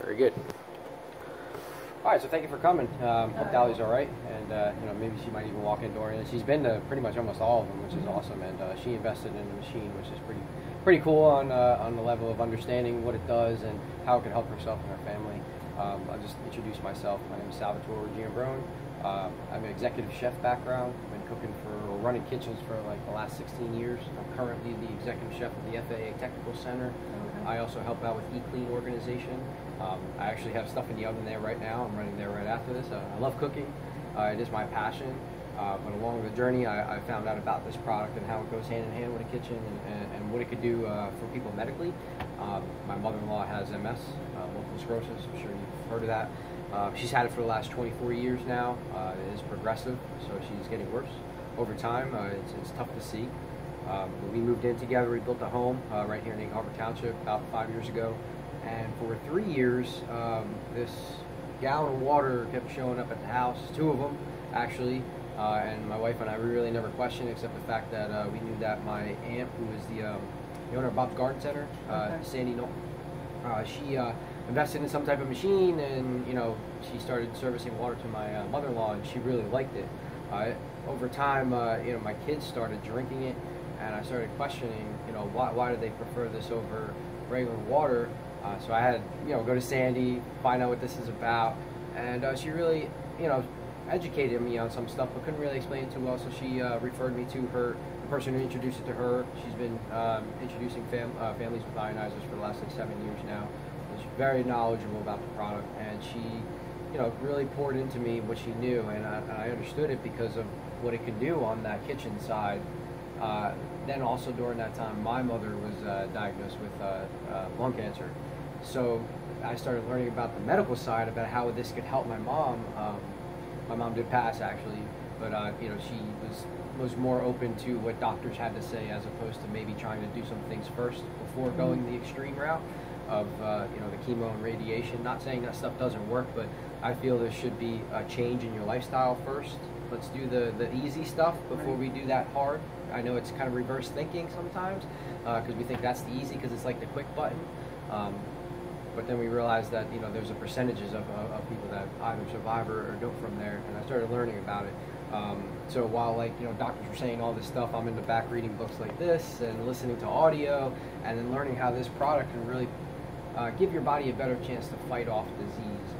Very good. All right, so thank you for coming. Hope Dallie's all right, and you know, maybe she might even walk in door. And she's been to pretty much almost all of them, which is awesome. And she invested in the machine, which is pretty cool on the level of understanding what it does and how it can help herself and her family. I'll just introduce myself. My name is Salvatore Giambrone. I have an executive chef background. I've been cooking or running kitchens for like the last 16 years. I'm currently the executive chef of the FAA Technical Center. I also help out with eClean organization. I actually have stuff in the oven there right now. I'm running there right after this. I love cooking. It is my passion. But along the journey, I found out about this product and how it goes hand in hand with a kitchen and what it could do for people medically. My mother-in-law has MS, multiple sclerosis. I'm sure you've heard of that. She's had it for the last 24 years now. It is progressive, so she's getting worse over time. It's tough to see. We moved in together. We built a home right here in Egg Harbor Township about 5 years ago. And for 3 years, this gallon of water kept showing up at the house, 2 of them actually. And my wife and I, we really never questioned, except the fact that we knew that my aunt, who is the owner of Bob's Garden Center, Sandy Knoll, she invested in some type of machine, and you know, she started servicing water to my mother-in-law, and she really liked it. Over time, you know, my kids started drinking it, and I started questioning, you know, why do they prefer this over regular water? So I had, you know, go to Sandy, find out what this is about, and she really, you know, educated me on some stuff, but couldn't really explain it too well. So she referred me to the person who introduced it to her. She's been introducing families with ionizers for the last like 7 years now. She's very knowledgeable about the product, and she, you know, really poured into me what she knew, and I understood it because of what it could do on that kitchen side. Then also during that time, my mother was diagnosed with lung cancer. So I started learning about the medical side, about how this could help my mom. My mom did pass actually, but you know, she was more open to what doctors had to say, as opposed to maybe trying to do some things first before going the extreme route of you know, the chemo and radiation. Not saying that stuff doesn't work, but I feel there should be a change in your lifestyle first. Let's do the easy stuff before we do that hard. I know it's kind of reverse thinking sometimes, because we think that's the easy, because it's like the quick button. But then we realized that, you know, there's a percentages of people that either survive or don't from there, and I started learning about it. So while, like, you know, doctors were saying all this stuff, I'm in the back reading books like this and listening to audio, and then learning how this product can really give your body a better chance to fight off disease.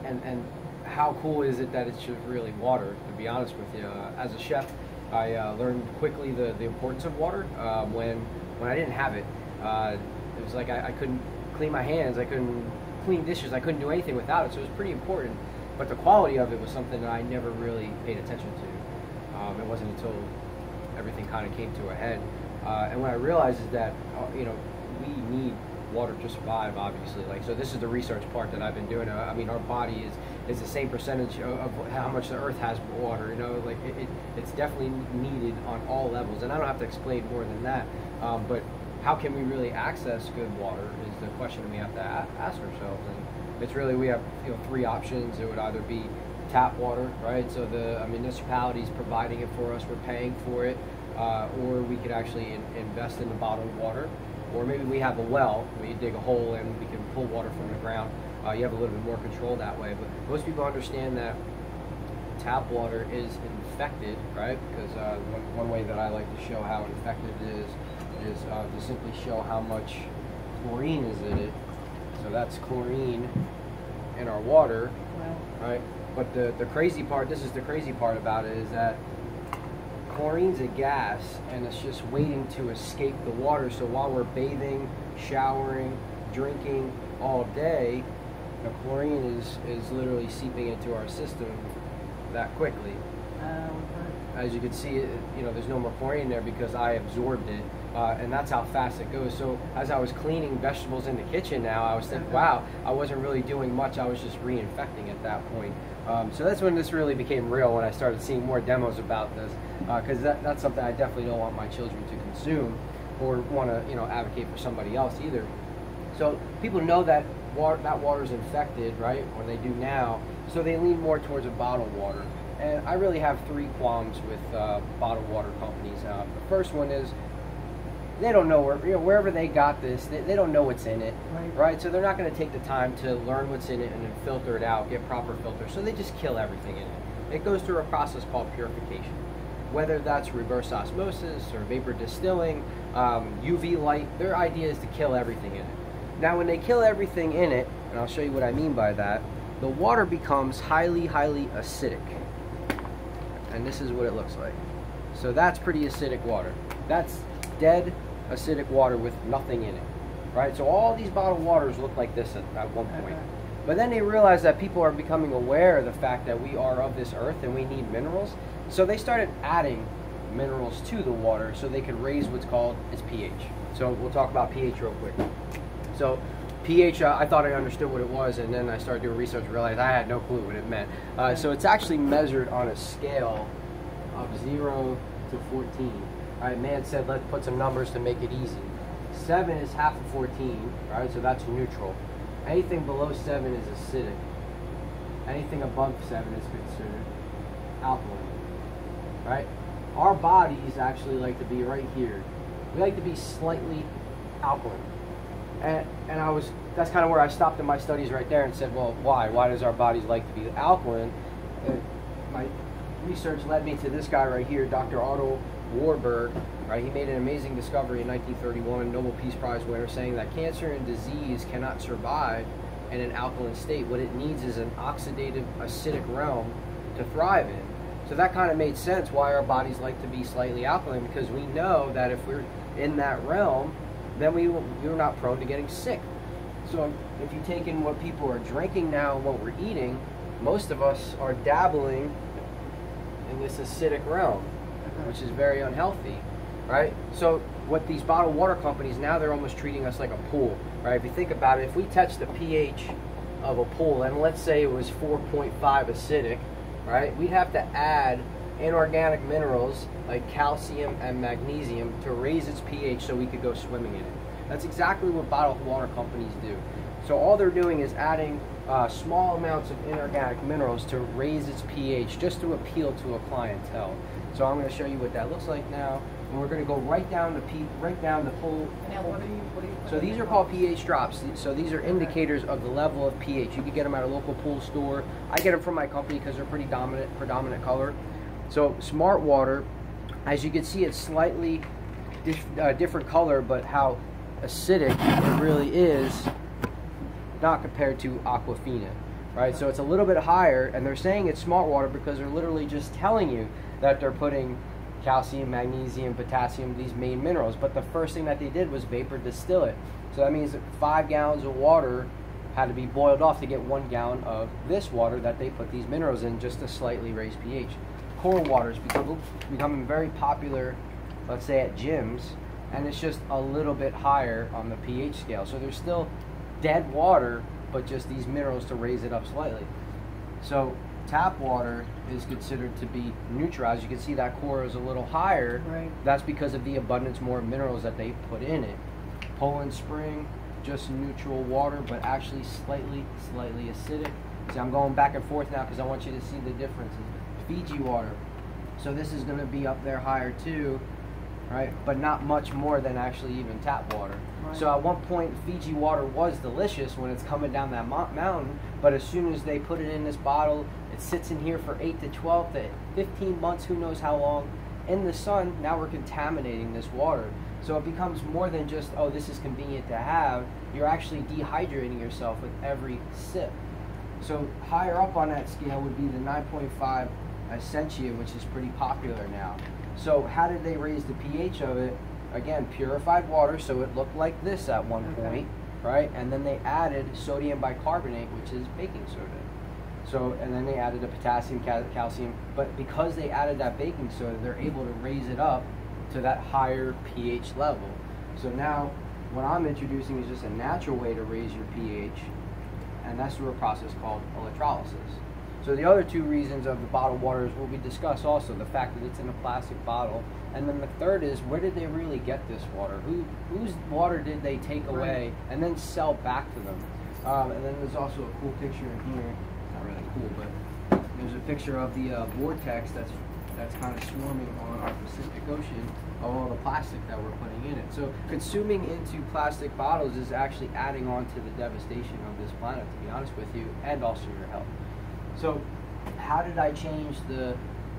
And how cool is it that it's just really water, to be honest with you. As a chef, I learned quickly the importance of water when I didn't have it. It was like I couldn't clean my hands, I couldn't clean dishes, I couldn't do anything without it, so it was pretty important. But the quality of it was something that I never really paid attention to. It wasn't until everything kind of came to a head. And what I realized is that, you know, we need water to survive, obviously. Like, so this is the research part that I've been doing. I mean, our body is the same percentage of how much the earth has water, you know, like it's definitely needed on all levels. And I don't have to explain more than that, but how can we really access good water is the question we have to ask ourselves. And it's really, we have, you know, 3 options. It would either be tap water, right? So the municipality is providing it for us, we're paying for it, or we could actually invest in the bottled water, or maybe we have a well where you dig a hole and we can pull water from the ground. You have a little bit more control that way. But most people understand that tap water is infected, right? Because one way that I like to show how infected it is to simply show how much chlorine is in it. So that's chlorine in our water, right? But the crazy part, this is the crazy part about it, is that chlorine's a gas, and it's just waiting to escape the water. So while we're bathing, showering, drinking all day, the chlorine is literally seeping into our system that quickly. As you can see, you know, there's no more chlorine there because I absorbed it, and that's how fast it goes. So as I was cleaning vegetables in the kitchen now, I was thinking, wow, I wasn't really doing much. I was just reinfecting at that point. So that's when this really became real, when I started seeing more demos about this, because that's something I definitely don't want my children to consume, or want to, you know, advocate for somebody else either. So people know that water is infected, right, or they do now, so they lean more towards a bottled water. And I really have 3 qualms with bottled water companies. The first one is, they don't know wherever they got this, they don't know what's in it, Right. right? So they're not going to take the time to learn what's in it and then filter it out, get proper filters. So they just kill everything in it. It goes through a process called purification. Whether that's reverse osmosis or vapor distilling, UV light, their idea is to kill everything in it. Now when they kill everything in it, and I'll show you what I mean by that, the water becomes highly, highly acidic. And this is what it looks like. So that's pretty acidic water. That's dead acidic water with nothing in it, right? So all these bottled waters look like this at one point. But then they realized that people are becoming aware of the fact that we are of this earth and we need minerals. So they started adding minerals to the water so they could raise what's called its pH. So we'll talk about pH real quick. So pH, I thought I understood what it was, and then I started doing research and realized I had no clue what it meant. So it's actually measured on a scale of 0 to 14. All right, man said let's put some numbers to make it easy. 7 is half of 14, right? So that's neutral. Anything below 7 is acidic. Anything above 7 is considered alkaline, right? Our bodies actually like to be right here. We like to be slightly alkaline. And that's kind of where I stopped in my studies right there and said, well, why? Why does our bodies like to be alkaline? And my research led me to this guy right here, Dr. Otto Warburg, right? He made an amazing discovery in 1931, Nobel Peace Prize winner, saying that cancer and disease cannot survive in an alkaline state. What it needs is an oxidative, acidic realm to thrive in. So that kind of made sense why our bodies like to be slightly alkaline, because we know that if we're in that realm, then we're not prone to getting sick. So if you take in what people are drinking now and what we're eating, most of us are dabbling in this acidic realm, which is very unhealthy, right? So what these bottled water companies, now they're almost treating us like a pool, right? If you think about it, if we touch the pH of a pool, and let's say it was 4.5 acidic, right? We'd have to add inorganic minerals like calcium and magnesium to raise its pH so we could go swimming in it. That's exactly what bottled water companies do. So all they're doing is adding small amounts of inorganic minerals to raise its pH just to appeal to a clientele. So I'm going to show you what that looks like now, and we're going to go right down the whole. Now, what are you So these are called pH drops. So these are indicators of the level of pH. You can get them at a local pool store. I get them from my company because they're pretty predominant color. So Smart Water, as you can see, it's slightly different color, but how acidic it really is, not compared to Aquafina, right? So it's a little bit higher, and they're saying it's Smart Water because they're literally just telling you that they're putting calcium, magnesium, potassium, these main minerals. But the first thing that they did was vapor distill it. So that means that 5 gallons of water had to be boiled off to get 1 gallon of this water that they put these minerals in, just to slightly raise pH. Core water is becoming very popular, let's say at gyms, and it's just a little bit higher on the pH scale. So there's still dead water, but just these minerals to raise it up slightly. So tap water is considered to be neutral. As you can see, that core is a little higher. Right. That's because of the abundance more minerals that they put in it. Poland Spring, just neutral water, but actually slightly acidic. See, I'm going back and forth now because I want you to see the differences. Fiji water. So this is going to be up there higher too, right? But not much more than actually even tap water. Right. So at one point, Fiji water was delicious when it's coming down that mountain, but as soon as they put it in this bottle, it sits in here for 8 to 12 to 15 months, who knows how long, in the sun. Now we're contaminating this water. So it becomes more than just, oh, this is convenient to have. You're actually dehydrating yourself with every sip. So higher up on that scale would be the 9.5 Essentia, which is pretty popular now. So how did they raise the pH of it? Again, purified water, so it looked like this at one point, right? And then they added sodium bicarbonate, which is baking soda. So, and then they added the potassium, calcium, but because they added that baking soda, they're able to raise it up to that higher pH level. So now, what I'm introducing is just a natural way to raise your pH, and that's through a process called electrolysis. So the other two reasons of the bottled water is what we discussed also, the fact that it's in a plastic bottle. And then the third is, where did they really get this water? Whose water did they take away and then sell back to them? And then there's also a cool picture in here. Not really cool, but there's a picture of the vortex that's that's kind of swarming on our Pacific Ocean of all the plastic that we're putting in it. So consuming into plastic bottles is actually adding on to the devastation of this planet, to be honest with you, and also your health. So how did I change the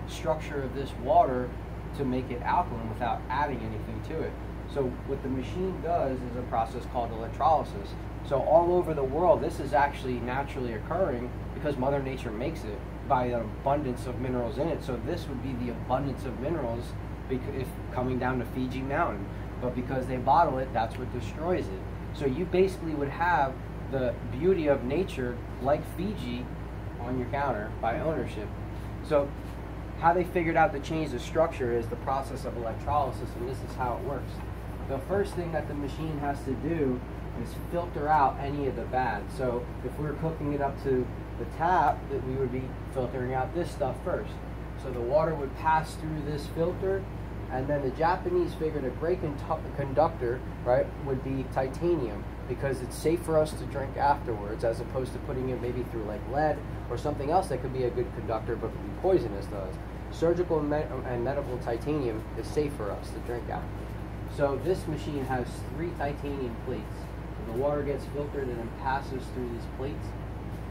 structure of this water to make it alkaline without adding anything to it? So what the machine does is a process called electrolysis. So all over the world, this is actually naturally occurring because Mother Nature makes it by an abundance of minerals in it. So this would be the abundance of minerals if coming down to Fiji Mountain. But because they bottle it, that's what destroys it. So you basically would have the beauty of nature like Fiji on your counter by ownership. So how they figured out to change the structure is the process of electrolysis, and this is how it works. The first thing that the machine has to do is filter out any of the bad. So if we're cooking it up to the tap, that we would be filtering out this stuff first. So the water would pass through this filter, and then the Japanese figured a great conductor, right, would be titanium, because it's safe for us to drink afterwards, as opposed to putting it maybe through like lead or something else that could be a good conductor but could be poisonous to us. Surgical and medical titanium is safe for us to drink out. So this machine has 3 titanium plates. So the water gets filtered and then passes through these plates,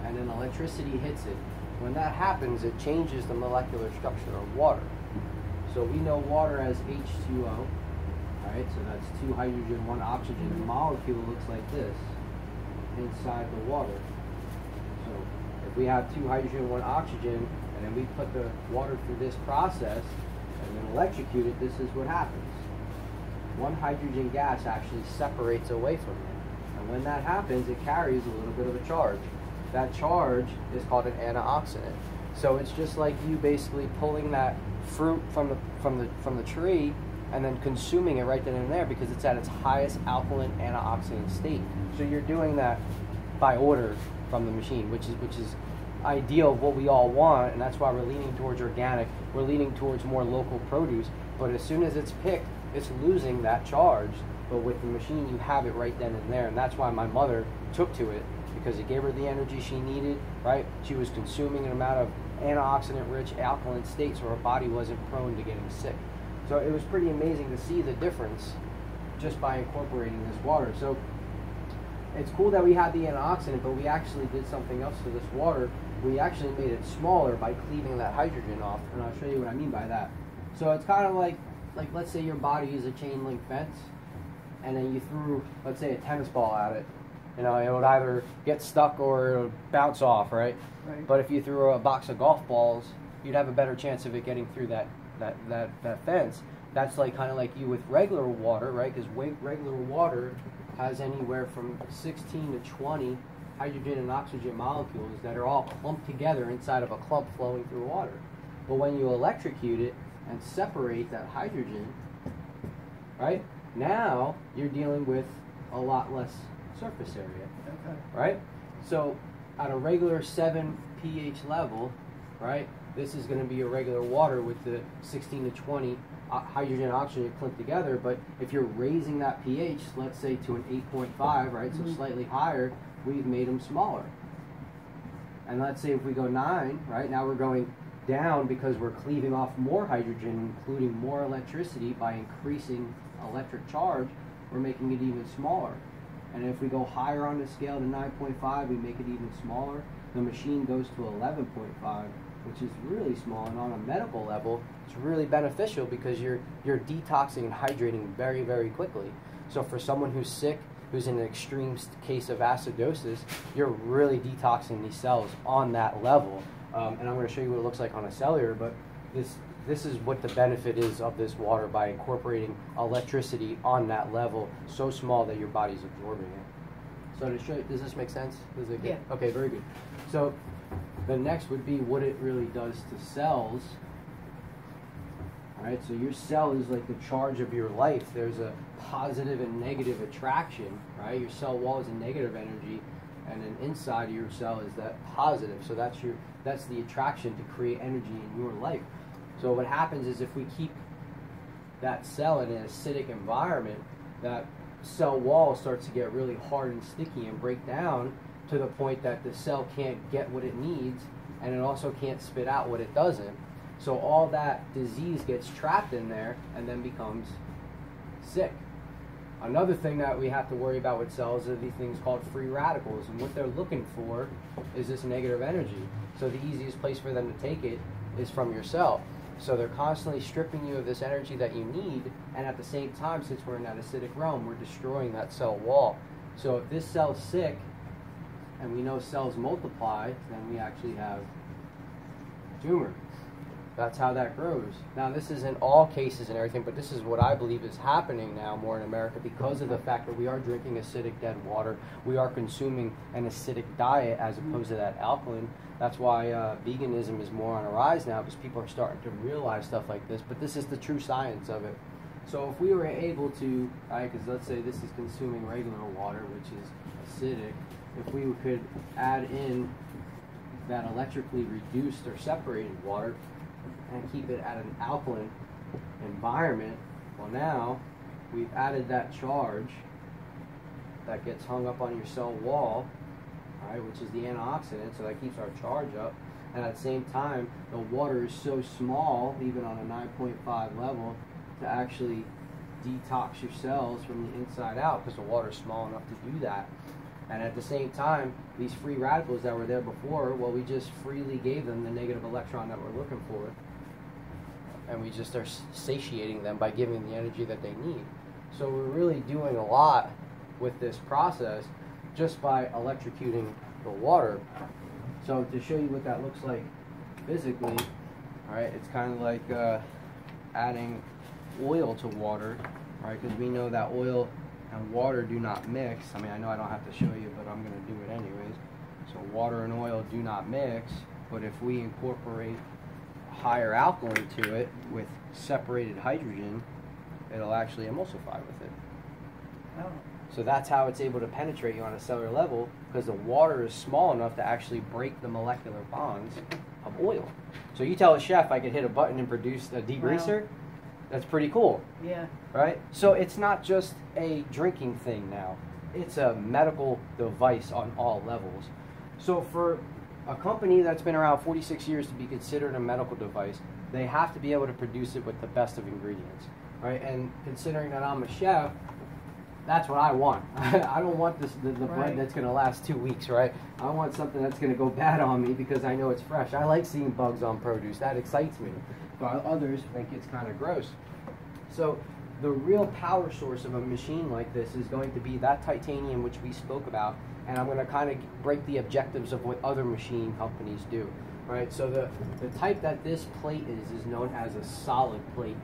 and then electricity hits it. When that happens, it changes the molecular structure of water. So we know water as H2O, right? So that's 2 hydrogen, 1 oxygen. The molecule looks like this inside the water. So if we have 2 hydrogen, 1 oxygen, and then we put the water through this process and then electrocute it, this is what happens. 1 hydrogen gas actually separates away from it. And when that happens, it carries a little bit of a charge. That charge is called an antioxidant. So it's just like you basically pulling that fruit from the tree and then consuming it right then and there, because it's at its highest alkaline antioxidant state. So you're doing that by order from the machine, which is ideal of what we all want, and that's why we're leaning towards organic. We're leaning towards more local produce. But as soon as it's picked, it's losing that charge. But with the machine, you have it right then and there, and that's why my mother took to it, because it gave her the energy she needed, right? She was consuming an amount of antioxidant-rich alkaline state, so her body wasn't prone to getting sick. So it was pretty amazing to see the difference just by incorporating this water. So it's cool that we had the antioxidant, but we actually did something else to this water. We actually made it smaller by cleaving that hydrogen off, and I'll show you what I mean by that. So it's kind of like let's say your body is a chain link fence, and then you threw, let's say, a tennis ball at it. You know, it would either get stuck or it would bounce off, right? Right. But if you threw a box of golf balls, you'd have a better chance of it getting through that fence. That's like kind of like you with regular water, right? Because regular water has anywhere from 16 to 20 hydrogen and oxygen molecules that are all clumped together inside of a clump flowing through water. But when you electrocute it and separate that hydrogen, right? Now you're dealing with a lot less surface area, okay, right? So at a regular 7 pH level, right, this is going to be a regular water with the 16 to 20 hydrogen and oxygen clumped together. But if you're raising that pH, let's say to an 8.5, right, so slightly higher, we've made them smaller. And let's say if we go 9, right, now we're going down because we're cleaving off more hydrogen, including more electricity by increasing electric charge, we're making it even smaller. And if we go higher on the scale to 9.5, we make it even smaller. The machine goes to 11.5, which is really small. And on a medical level, it's really beneficial because you're detoxing and hydrating very, very quickly. So for someone who's sick, who's in an extreme case of acidosis, you're really detoxing these cells on that level. And I'm going to show you what it looks like on a cellular, but this is what the benefit is of this water by incorporating electricity on that level, so small that your body's absorbing it. So to show you, does this make sense? Is it good? Yeah. Okay, very good. So the next would be what it really does to cells. All right, so your cell is like the charge of your life. There's a positive and negative attraction, right? Your cell wall is a negative energy, and then inside of your cell is that positive. So that's the attraction to create energy in your life. So what happens is if we keep that cell in an acidic environment, that cell wall starts to get really hard and sticky and break down to the point that the cell can't get what it needs, and it also can't spit out what it doesn't. So all that disease gets trapped in there and then becomes sick. Another thing that we have to worry about with cells are these things called free radicals, and what they're looking for is this negative energy. So the easiest place for them to take it is from your cell. So they're constantly stripping you of this energy that you need, and at the same time, since we're in that acidic realm, we're destroying that cell wall. So if this cell's sick, and we know cells multiply, then we actually have tumor. That's how that grows. Now, this is in all cases and everything, but this is what I believe is happening now more in America because of the fact that we are drinking acidic dead water. We are consuming an acidic diet as opposed to that alkaline. That's why veganism is more on a rise now, because people are starting to realize stuff like this. But this is the true science of it. So if we were able to, because let's say this is consuming regular water, which is acidic, if we could add in that electrically reduced or separated water, and keep it at an alkaline environment, well, now we've added that charge that gets hung up on your cell wall, right, which is the antioxidant, so that keeps our charge up. And at the same time, the water is so small, even on a 9.5 level, to actually detox your cells from the inside out, because the water is small enough to do that. And at the same time, these free radicals that were there before, well, we just freely gave them the negative electron that we're looking for. And we just are satiating them by giving them the energy that they need. So we're really doing a lot with this process just by electrocuting the water. So to show you what that looks like physically, all right, it's kind of like adding oil to water, right? Because we know that oil and water do not mix. I mean, I know I don't have to show you, but I'm going to do it anyways. So water and oil do not mix, but if we incorporate higher alkaline to it with separated hydrogen, it'll actually emulsify with it. Oh. So that's how it's able to penetrate you on a cellular level, because the water is small enough to actually break the molecular bonds of oil. So you tell a chef I could hit a button and produce a degreaser. Wow. That's pretty cool. Yeah. Right? So it's not just a drinking thing now. It's a medical device on all levels. So for a company that's been around 46 years to be considered a medical device, they have to be able to produce it with the best of ingredients, right? And considering that I'm a chef, that's what I want. I don't want the bread that's going to last 2 weeks, right? I want something that's going to go bad on me because I know it's fresh. I like seeing bugs on produce. That excites me. But others think it's kind of gross. So the real power source of a machine like this is going to be that titanium which we spoke about. And I'm going to kind of break the objectives of what other machine companies do, right? So the type that this plate is known as a solid plate,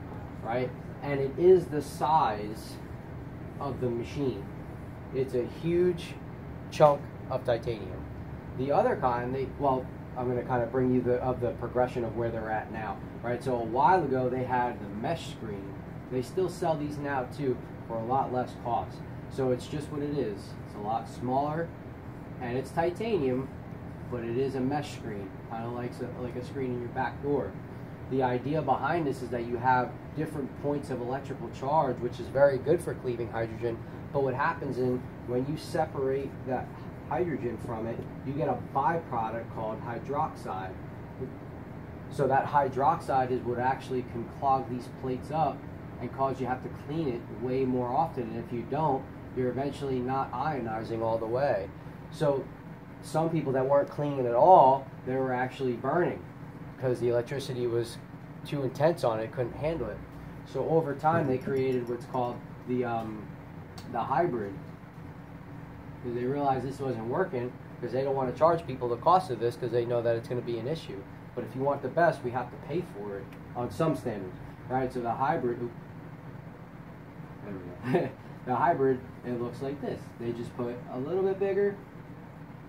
right? And it is the size of the machine. It's a huge chunk of titanium. The other kind, I'm going to kind of bring you the progression of where they're at now, right? So a while ago they had the mesh screen. They still sell these now too for a lot less cost. So it's just what it is. It's a lot smaller, and it's titanium, but it is a mesh screen, kind of like a screen in your back door. The idea behind this is that you have different points of electrical charge, which is very good for cleaving hydrogen. But what happens when you separate that hydrogen from it, you get a byproduct called hydroxide. So that hydroxide is what actually can clog these plates up and cause you have to clean it way more often. And if you don't, you're eventually not ionizing all the way. So some people that weren't cleaning at all, they were actually burning because the electricity was too intense on it, couldn't handle it. So over time they created what's called the hybrid. Because they realized this wasn't working, because they don't want to charge people the cost of this because they know that it's going to be an issue. But if you want the best, we have to pay for it on some standards, right? So the hybrid, there we go. The hybrid, it looks like this. They just put a little bit bigger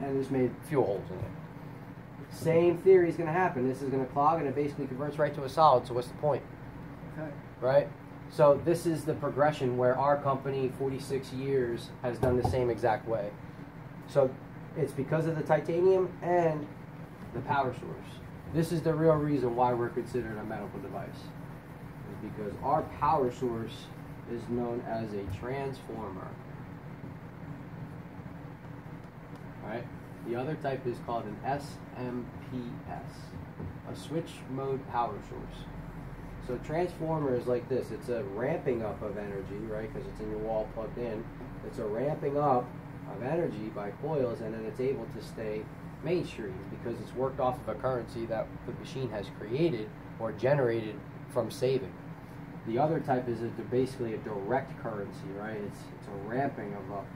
and just made fuel holes in it. Same theory is going to happen. This is going to clog and it basically converts right to a solid, so what's the point? Okay. Right? So this is the progression where our company, 46 years, has done the same exact way. So it's because of the titanium and the power source. This is the real reason why we're considered a medical device. Is because our power source is known as a transformer. Right? The other type is called an SMPS. a switch mode power source. So transformer is like this. It's a ramping up of energy, right? Because it's in your wall plugged in. It's a ramping up of energy by coils, and then it's able to stay mainstream because it's worked off of a currency that the machine has created or generated from saving. The other type is basically a direct currency, right? It's a ramping of up,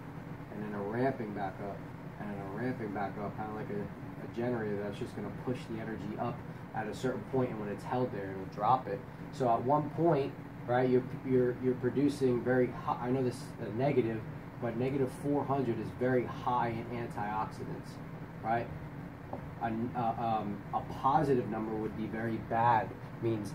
and then a ramping back up, and then a ramping back up, kind of like a generator that's just going to push the energy up at a certain point, and when it's held there, it'll drop it. So at one point, right, you're producing very high. I know this is a negative, but negative 400 is very high in antioxidants, right? A positive number would be very bad, means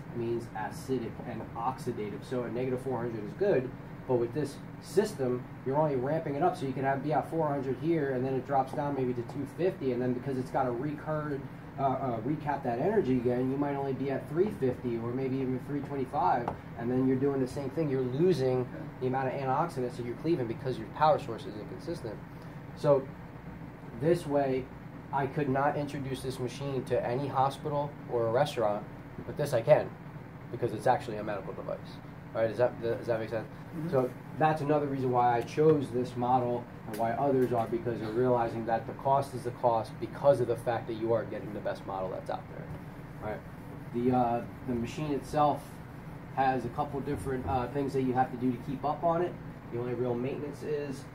acidic and oxidative. So a negative 400 is good, but with this system, you're only ramping it up, so you can be at 400 here, and then it drops down maybe to 250, and then because it's got to recap that energy again, you might only be at 350 or maybe even 325, and then you're doing the same thing. You're losing the amount of antioxidants that you're cleaving because your power source is inconsistent. So this way, I could not introduce this machine to any hospital or a restaurant, but this I can, because it's actually a medical device. Right? Does that make sense? Mm-hmm. So that's another reason why I chose this model and why others are, because they're realizing that the cost is the cost because of the fact that you are getting the best model that's out there. Right? The machine itself has a couple different things that you have to do to keep up on it. The only real maintenance is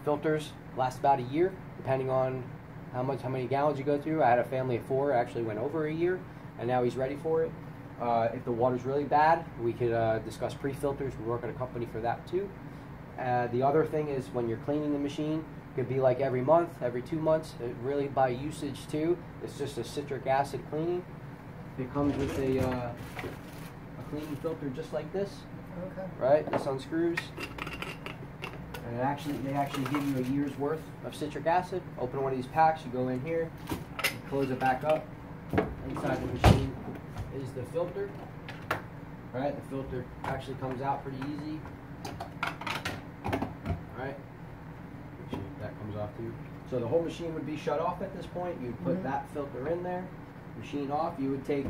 filters last about a year, depending on how many gallons you go through. I had a family of 4, actually went over a year, and now he's ready for it. If the water's really bad, we could discuss pre-filters. We work at a company for that too. The other thing is when you're cleaning the machine, it could be like every month, every 2 months. It really by usage too. It's just a citric acid cleaning. It comes with a cleaning filter just like this. Okay. Right? This unscrews. And they actually give you a year's worth of citric acid. Open one of these packs, you go in here, you close it back up. Inside the machine is the filter. Right? The filter actually comes out pretty easy. Right? Make sure that comes off too. So the whole machine would be shut off at this point. You'd put that filter in there, machine off. You would take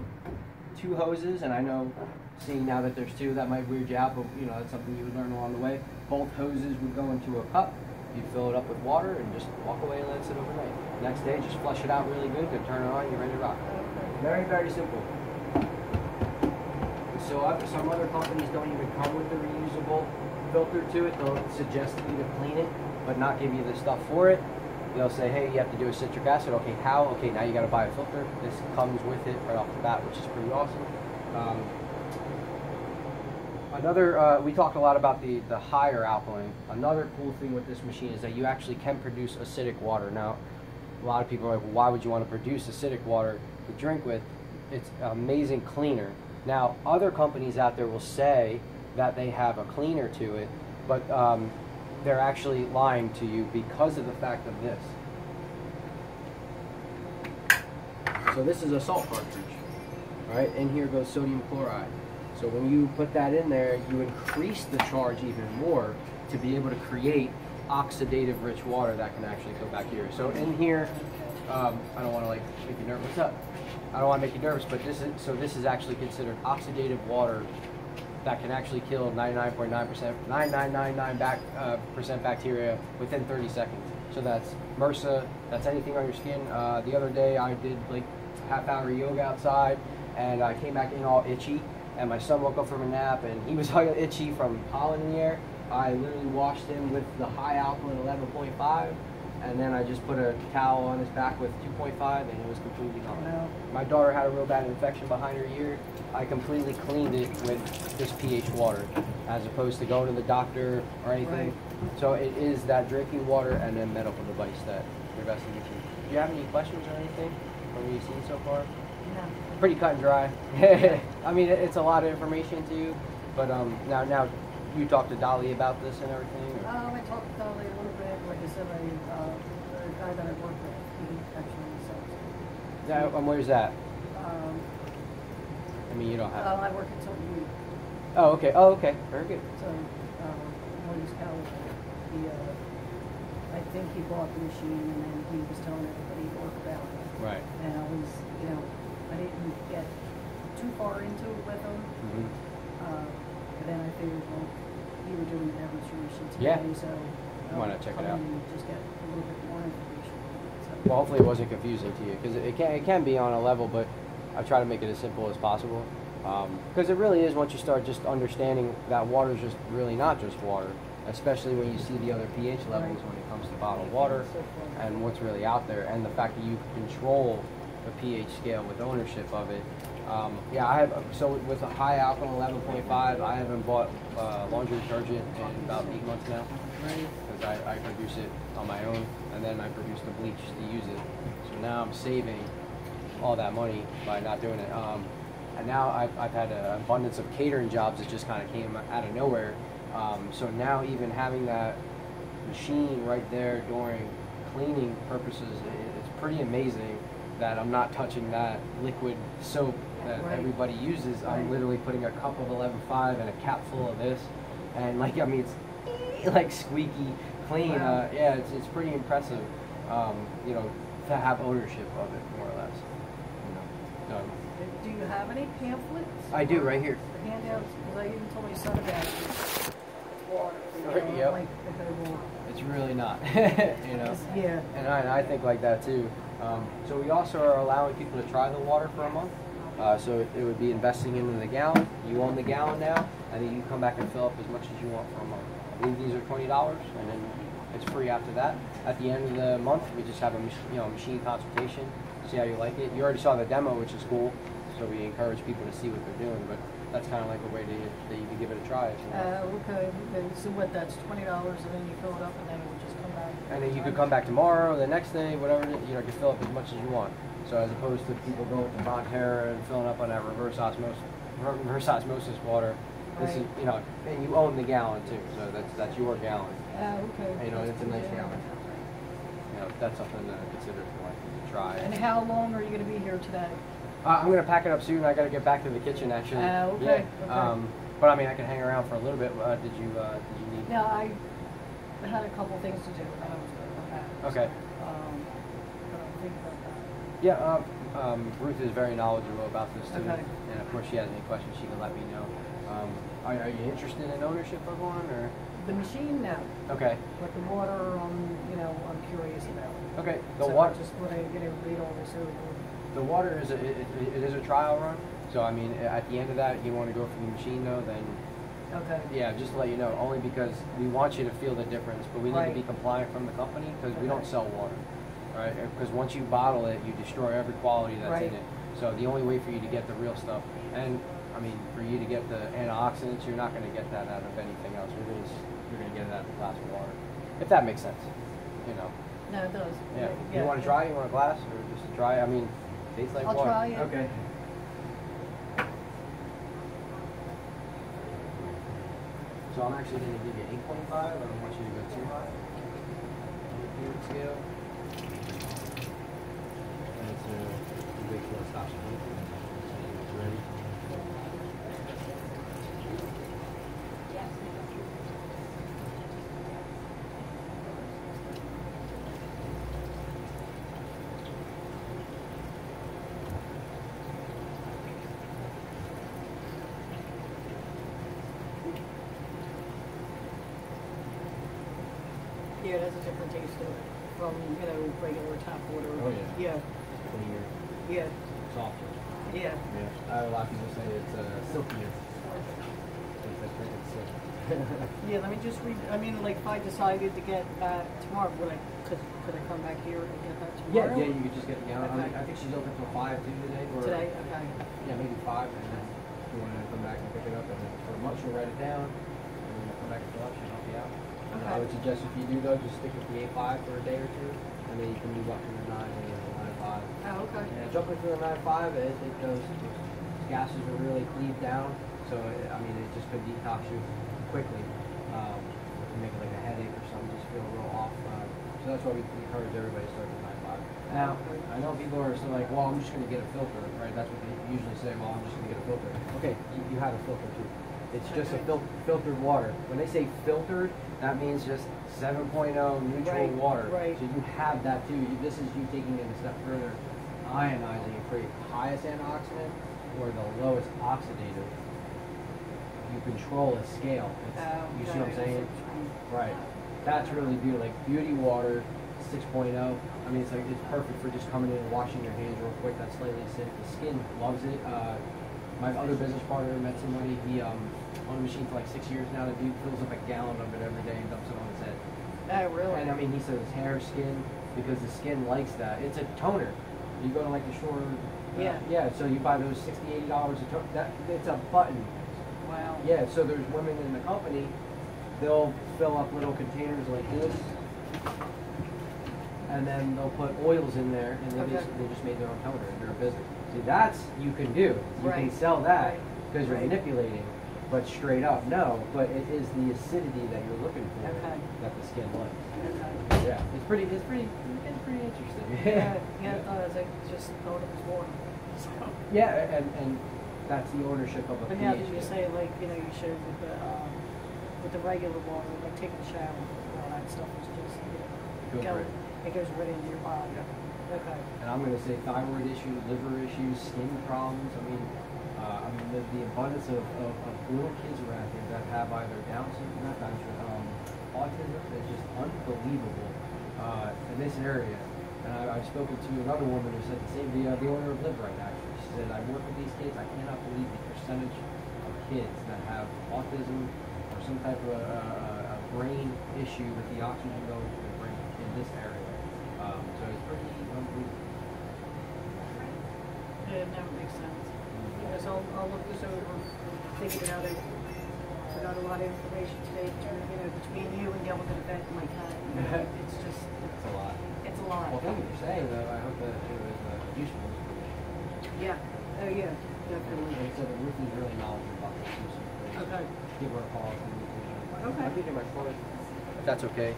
2 hoses, and I know, seeing now that there's 2, that might weird you out, but that's something you would learn along the way. Both hoses would go into a cup. You'd fill it up with water and just walk away and let it sit overnight. Next day, just flush it out really good, then turn it on, you're ready to rock. Very, very simple. So some other companies don't even come with the reusable filter to it. They'll suggest you to clean it, but not give you the stuff for it. They'll say, hey, you have to do a citric acid. Okay, how? Okay, now you got to buy a filter. This comes with it right off the bat, which is pretty awesome. We talked a lot about the higher alkaline. Another cool thing with this machine is that you actually can produce acidic water. Now, a lot of people are like, well, why would you want to produce acidic water to drink with? It's an amazing cleaner. Now, other companies out there will say that they have a cleaner to it, but they're actually lying to you because of the fact of this. So this is a salt cartridge. Right? In here goes sodium chloride. So when you put that in there, you increase the charge even more to be able to create oxidative rich water that can actually kill bacteria. So in here, I don't want to make you nervous. What's up? I don't want to make you nervous, but this is actually considered oxidative water that can actually kill 99.9% bacteria within 30 seconds. So that's MRSA, that's anything on your skin. The other day I did like half-hour yoga outside, and I came back in all itchy. And my son woke up from a nap, and he was all itchy from pollen in the air. I literally washed him with the high alkaline 11.5, and then I just put a towel on his back with 2.5, and it was completely gone out. My daughter had a real bad infection behind her ear. I completely cleaned it with this pH water, as opposed to going to the doctor or anything. Right. So it is that drinking water and then medical device that you're investing into. Do you have any questions or anything from what you've seen so far? No. Pretty cut and dry. I mean, it's a lot of information too, but now you talked to Dolly about this and everything? Or? I talked to Dolly a little bit. Like I said, the guy that I work with, he actually sells it. Yeah, where's that? I mean, you don't have. I work at Tilton Week. Oh, okay. Oh, okay. Very good. So, Morgan's Cow, I think he bought the machine, and then he was telling everybody to work about it. Right. And I was, I didn't too far into it with him. And then I figured, well, you were doing a demonstration today, Yeah. so Why not check it come out? in and just get a little bit more information. So, Well, hopefully it wasn't confusing to you, because it can be on a level, but I try to make it as simple as possible. Because it really is, once you start just understanding that water is just really not just water, especially when you see the other pH levels when it comes to bottled water and what's really out there, and the fact that you control the pH scale with ownership of it. Yeah, I have, so with a high alcohol 11.5, I haven't bought laundry detergent in about 8 months now, because I produce it on my own, and then I produce the bleach to use it. So now I'm saving all that money by not doing it. And now I've had an abundance of catering jobs that just kind of came out of nowhere. So now even having that machine right there during cleaning purposes, it's pretty amazing that I'm not touching that liquid soap that everybody uses. I'm literally putting a cup of 11.5 and a cap full of this, and like, I mean, it's like squeaky clean. Yeah, it's pretty impressive, you know, to have ownership of it, more or less. You know, do you have any pamphlets? I do, right here. Handouts? Because I even told my son about it. Water. Yep. Like, it's really not, you know. Yeah. And I think like that too. So we also are allowing people to try the water for a month. So it would be investing into the gallon. You own the gallon now, and then you can come back and fill up as much as you want for a month. I believe these are $20, and then it's free after that. At the end of the month, we just have a machine consultation, see how you like it. You already saw the demo, which is cool. So we encourage people to see what they're doing, but that's kind of like a way that you can give it a try. If you want. Okay. So what? That's $20, and then you fill it up, and then it will just come back. And then you could come back tomorrow, the next day, whatever. You know, you can fill up as much as you want. So as opposed to people going to Bonterra and filling up on that reverse osmosis water, this is, you know, and you own the gallon too. So that's your gallon. Okay. And, you know, it's a nice gallon. You know, that's something to consider if you want to try. And how long are you going to be here today? I'm going to pack it up soon. I got to get back to the kitchen actually. Okay. Yeah. Okay. But I mean, I can hang around for a little bit. Did you need? No, I had a couple things to do, and then I was going to come back. Okay. But I'll think about that. Yeah. Ruth is very knowledgeable about this too. Okay. And of course, she has any questions, she can let me know. Are you interested in ownership of one, or? The machine, no. Okay. But the water, I'm curious about. Okay. So I just want to read all this over. The water is it is a trial run. So I mean, at the end of that, you want to go for the machine though, then. Okay. Yeah, just to let you know, only because we want you to feel the difference, but we need to be compliant from the company because we don't sell water, right? Because once you bottle it, you destroy every quality that's in it. So the only way for you to get the real stuff, and I mean, for you to get the antioxidants, you're not going to get that out of anything else. You're going to get it out of a glass of water, if that makes sense. You know. No, it does. Yeah. You want to try it? You want a glass or just to try? I mean, tastes like water. I'll try it. Okay. So I'm actually going to give you 8.5. I don't want you to go too high on the pH scale. And it's wait till it stops blinking. So it's ready. Yeah, it has a different taste to it from, regular tap water. Oh, yeah. Yeah. Cleaner, Yeah. softer. Yeah. Yeah. A lot of people say it's silkier. It's like great silk. Yeah, let me just read. I mean, like, if I decided to get that tomorrow, could I come back here and get that tomorrow? Yeah, you could just get the gallon. Okay. I think she's open till 5 too today. Or, Today? Okay. Yeah, maybe 5, and then if you want to come back and pick it up, and then for a month she'll write it down, and then you'll come back and fill up, she'll help you out. And I would suggest if you do though, just stick with the 8.5 for a day or two, and then you can move up to the 9 or the 9.5. Oh, okay. Yeah, jumping to the 9.5, those gases are really cleaved down, so I mean it just could detox you quickly. It can make it like a headache or something, just feel real off. So that's why we encourage everybody to start with 9.5. Now, I know people are still like, well, I'm just going to get a filter, right? That's what they usually say, well, I'm just going to get a filter. Okay, you have a filter too. It's just a filtered water. When they say filtered, that means just 7.0 neutral water. Right. So you have that too. This is you taking it a step further, ionizing it for your highest antioxidant, or the lowest oxidative, you control a scale. You see what I'm saying? Right. That's really beautiful. Like Beauty Water 6.0. I mean, it's perfect for just coming in and washing your hands real quick. That's slightly acidic. The skin loves it. My other business partner met somebody. He on the machine for like 6 years now. The dude fills up a gallon of it every day and dumps it on his head. Oh, really? And I mean, he says his hair, skin, because the skin likes that. It's a toner. You go to like the store. Yeah. So you buy those $60, $80 a toner. It's a button. Wow. Yeah. So there's women in the company. They'll fill up little containers like this, and then they'll put oils in there, and they just made their own toner. They're a business. See, that's you can do. You can sell that because you're manipulating. But straight up, no. But it is the acidity that you're looking for that the skin likes. Yeah, it's pretty interesting. Yeah, it does. I just thought it was water. So. Yeah, and that's the ownership of a But now that you say, like, you know, you showed with the regular water, like taking a shower, all that stuff is just it goes right into your body. Yeah. Okay. And I'm going to say thyroid issues, liver issues, skin problems. I mean, the abundance of little kids around here that have either Down syndrome, not Down syndrome, autism is just unbelievable in this area. And I've spoken to another woman who said the same, the owner of Live Right, actually. She said, I work with these kids, I cannot believe the percentage of kids that have autism or some type of a brain issue with the oxygen going to the brain in this area. So it's pretty unbelievable. Yeah, it never makes sense. Yes, I'll look this over, think about it. I got a lot of information today between you and dealing with an event like that. It's just... It's a lot. It's a lot. Well, thank you for saying, though. I hope that it was useful. Yeah. Oh, yeah. Definitely. And so the roof is really knowledgeable about this. Okay. Give her a call. Okay. I'll give you my phone. If that's okay.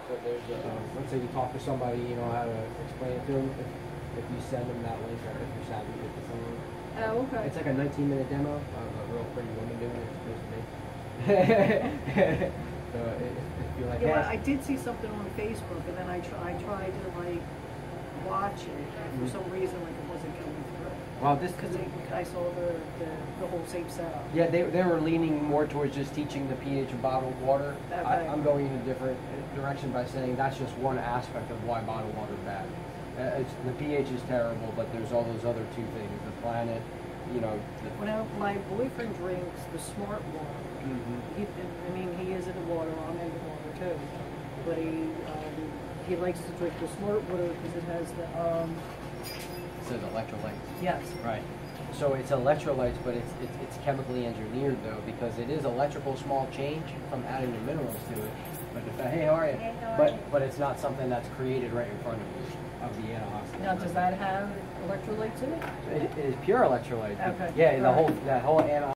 So there's let's say you talk to somebody, you know how to explain it to them. If you send them that link, or if you're savvy with the phone. Oh, okay. It's like a 19-minute demo of a real pretty woman doing it. It's supposed to be. So if you're like, yeah, well, I did see something on Facebook, and then I tried to like watch it, and for some reason like it wasn't coming through. Well, this because I saw the whole same setup. Yeah, they were leaning more towards just teaching the pH of bottled water. Okay. I'm going in a different direction by saying that's just one aspect of why bottled water is bad. The pH is terrible, but there's all those other two things: the planet, you know. Well, my boyfriend drinks the Smart water. He is into water. I'm into water too, but he likes to drink the Smart water because it has the It says electrolytes. Yes. Right. So it's electrolytes, but it's chemically engineered though, because it is electrical small change from adding the minerals to it. But hey, how are you? But it's not something that's created right in front of you of the antioxidant. Now, does that have electrolytes in it? It is pure electrolytes. Okay. Yeah, that whole antioxidant.